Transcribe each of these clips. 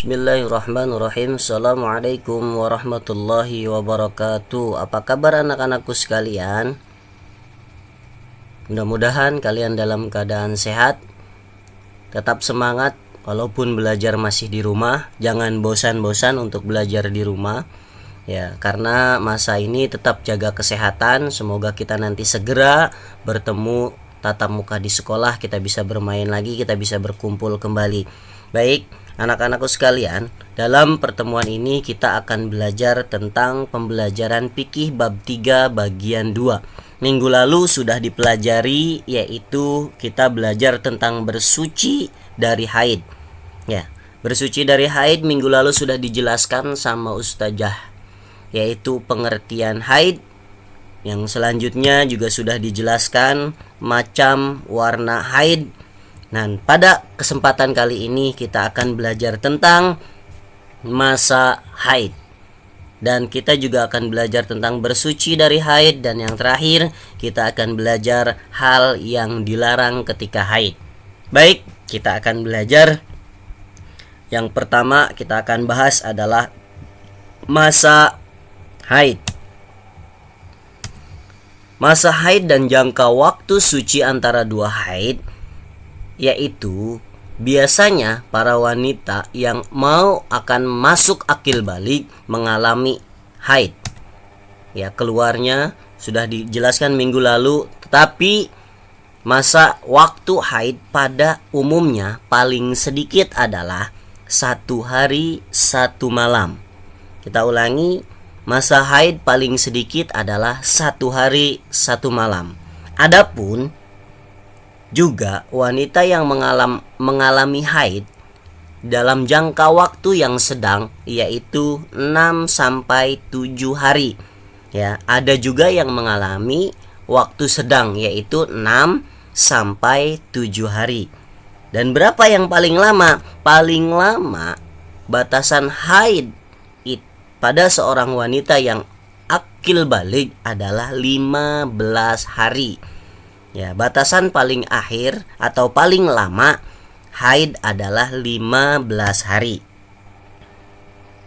Bismillahirrahmanirrahim. Assalamualaikum warahmatullahi wabarakatuh. Apa kabar anak-anakku sekalian? Mudah-mudahan kalian dalam keadaan sehat. Tetap semangat walaupun belajar masih di rumah. Jangan bosan-bosan untuk belajar di rumah. Ya, karena masa ini tetap jaga kesehatan. Semoga kita nanti segera bertemu tatap muka di sekolah. Kita bisa bermain lagi, kita bisa berkumpul kembali. Baik, anak-anakku sekalian, dalam pertemuan ini kita akan belajar tentang pembelajaran fikih bab 3 bagian 2. Minggu lalu sudah dipelajari, yaitu kita belajar tentang bersuci dari haid. Ya, bersuci dari haid minggu lalu sudah dijelaskan sama Ustazah, yaitu pengertian haid. Yang selanjutnya juga sudah dijelaskan macam warna haid. Nah, pada kesempatan kali ini kita akan belajar tentang masa haid. Dan kita juga akan belajar tentang bersuci dari haid. Dan yang terakhir, kita akan belajar hal yang dilarang ketika haid. Baik, kita akan belajar. Yang pertama kita akan bahas adalah masa haid. Masa haid dan jangka waktu suci antara dua haid, yaitu biasanya para wanita yang mau akan masuk akil balik mengalami haid. Ya, keluarnya sudah dijelaskan minggu lalu, tetapi masa waktu haid pada umumnya paling sedikit adalah 1 hari 1 malam. Kita ulangi, masa haid paling sedikit adalah 1 hari 1 malam. Adapun juga wanita yang mengalami haid dalam jangka waktu yang sedang, yaitu 6 sampai 7 hari. Ya, ada juga yang mengalami waktu sedang, yaitu 6 sampai 7 hari. Dan berapa yang paling lama? Paling lama batasan haid pada seorang wanita yang akil balik adalah 15 hari. Ya, batasan paling akhir atau paling lama haid adalah 15 hari.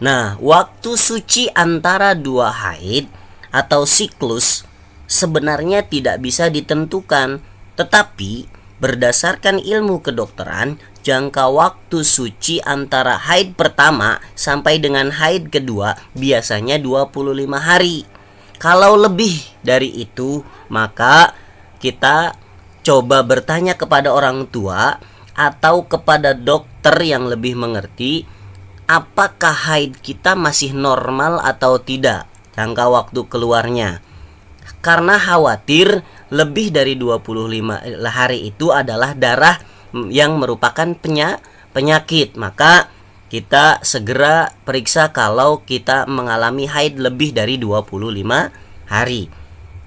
Nah, waktu suci antara dua haid atau siklus sebenarnya tidak bisa ditentukan, tetapi berdasarkan ilmu kedokteran, jangka waktu suci antara haid pertama sampai dengan haid kedua biasanya 25 hari. Kalau lebih dari itu, maka kita coba bertanya kepada orang tua atau kepada dokter yang lebih mengerti, apakah haid kita masih normal atau tidak jangka waktu keluarnya. Karena khawatir lebih dari 25 hari itu adalah darah yang merupakan penyakit, maka kita segera periksa kalau kita mengalami haid lebih dari 25 hari.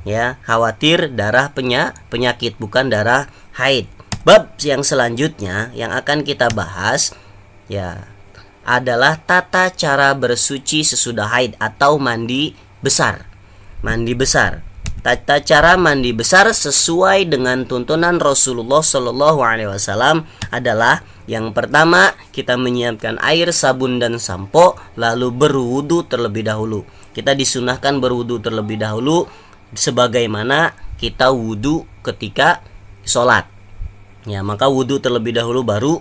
Ya, khawatir darah penyakit, bukan darah haid. Bab yang selanjutnya yang akan kita bahas ya adalah tata cara bersuci sesudah haid atau mandi besar. Mandi besar. Tata cara mandi besar sesuai dengan tuntunan Rasulullah Shallallahu Alaihi Wasallam adalah yang pertama, kita menyiapkan air, sabun dan sampo, lalu berwudu terlebih dahulu. Kita disunahkan berwudu terlebih dahulu sebagaimana kita wudu ketika sholat. Ya, maka wudu terlebih dahulu baru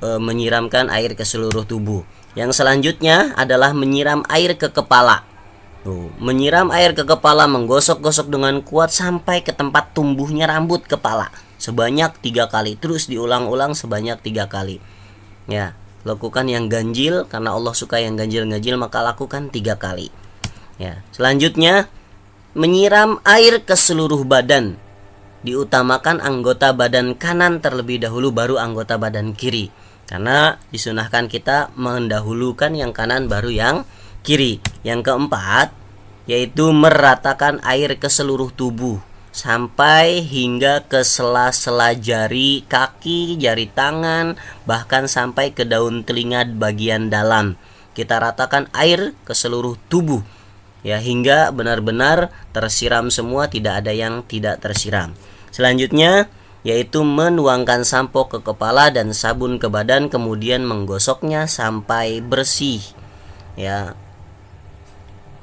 menyiramkan air ke seluruh tubuh. Yang selanjutnya adalah menyiram air ke kepala. Menyiram air ke kepala, menggosok-gosok dengan kuat sampai ke tempat tumbuhnya rambut kepala sebanyak 3 kali, terus diulang-ulang sebanyak 3 kali. Ya, lakukan yang ganjil karena Allah suka yang ganjil-ganjil, maka lakukan 3 kali. Ya, selanjutnya menyiram air ke seluruh badan. Diutamakan anggota badan kanan terlebih dahulu, baru anggota badan kiri. Karena disunahkan kita mendahulukan yang kanan baru yang kiri. Yang keempat, yaitu meratakan air ke seluruh tubuh sampai hingga ke sela-sela jari kaki, jari tangan, bahkan sampai ke daun telinga bagian dalam. Kita ratakan air ke seluruh tubuh, ya, hingga benar-benar tersiram semua, tidak ada yang tidak tersiram. Selanjutnya yaitu menuangkan sampo ke kepala dan sabun ke badan, kemudian menggosoknya sampai bersih. Ya.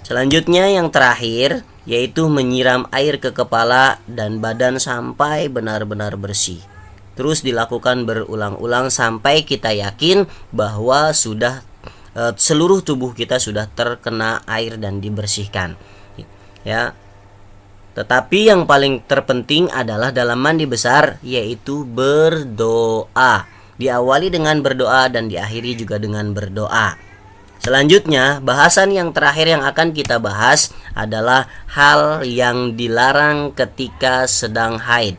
Selanjutnya yang terakhir yaitu menyiram air ke kepala dan badan sampai benar-benar bersih. Terus dilakukan berulang-ulang sampai kita yakin bahwa sudah seluruh tubuh kita sudah terkena air dan dibersihkan. Ya. Tetapi yang paling terpenting adalah dalam mandi besar yaitu berdoa. Diawali dengan berdoa dan diakhiri juga dengan berdoa. Selanjutnya, bahasan yang terakhir yang akan kita bahas adalah hal yang dilarang ketika sedang haid.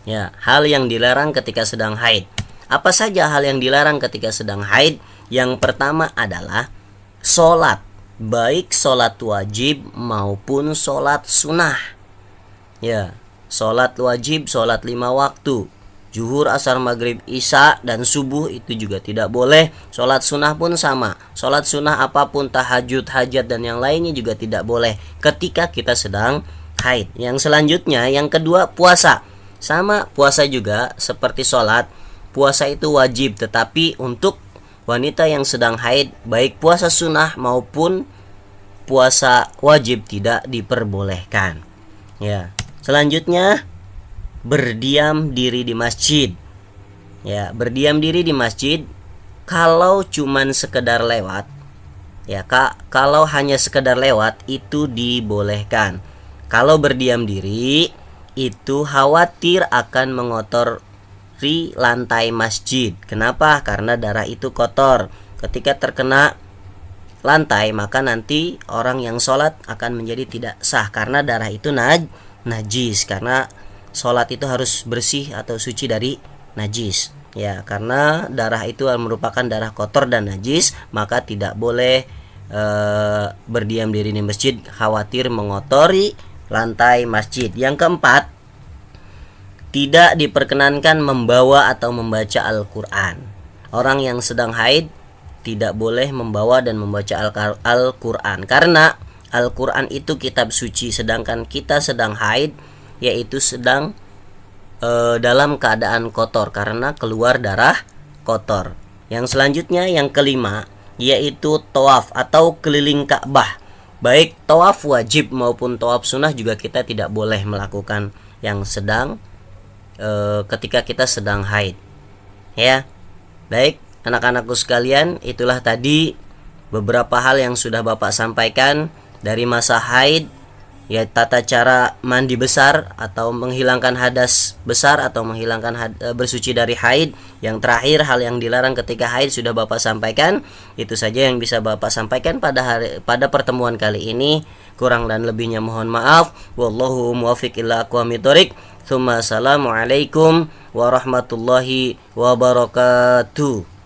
Ya, hal yang dilarang ketika sedang haid. Apa saja hal yang dilarang ketika sedang haid? Yang pertama adalah sholat, baik sholat wajib maupun sholat sunnah. Ya, sholat wajib, sholat 5 waktu, zuhur, asar, maghrib, isya, dan subuh itu juga tidak boleh. Sholat sunnah pun sama. Sholat sunnah apapun, tahajud, hajat, dan yang lainnya juga tidak boleh ketika kita sedang haid. Yang selanjutnya, yang kedua, puasa. Sama, puasa juga seperti sholat. Puasa itu wajib, tetapi untuk wanita yang sedang haid, baik puasa sunnah maupun puasa wajib tidak diperbolehkan. Ya, selanjutnya berdiam diri di masjid. Ya, berdiam diri di masjid kalau cuman sekedar lewat. Ya, kalau hanya sekedar lewat itu dibolehkan. Kalau berdiam diri itu khawatir akan mengotori lantai masjid. Kenapa? Karena darah itu kotor. Ketika terkena lantai, maka nanti orang yang sholat akan menjadi tidak sah karena darah itu najis. Karena sholat itu harus bersih atau suci dari najis. Ya, karena darah itu merupakan darah kotor dan najis, maka tidak boleh berdiam diri di masjid khawatir mengotori lantai masjid. Yang keempat, tidak diperkenankan membawa atau membaca Al-Quran. Orang yang sedang haid tidak boleh membawa dan membaca Al-Quran, karena Al-Quran itu kitab suci, sedangkan kita sedang haid yaitu sedang dalam keadaan kotor karena keluar darah kotor. Yang selanjutnya, yang kelima, yaitu tawaf atau keliling Ka'bah. Baik tawaf wajib maupun tawaf sunnah juga kita tidak boleh melakukan yang sedang ketika kita sedang haid. Ya, baik anak-anakku sekalian, itulah tadi beberapa hal yang sudah Bapak sampaikan dari masa haid. Ya, tata cara mandi besar atau menghilangkan hadas besar atau menghilangkan bersuci dari haid. Yang terakhir, hal yang dilarang ketika haid sudah Bapak sampaikan. Itu saja yang bisa Bapak sampaikan pada pertemuan kali ini. Kurang dan lebihnya mohon maaf. Wallahu muwaffiq ila aqwamit thoriq. Tsumma assalamualaikum warahmatullahi wabarakatuh.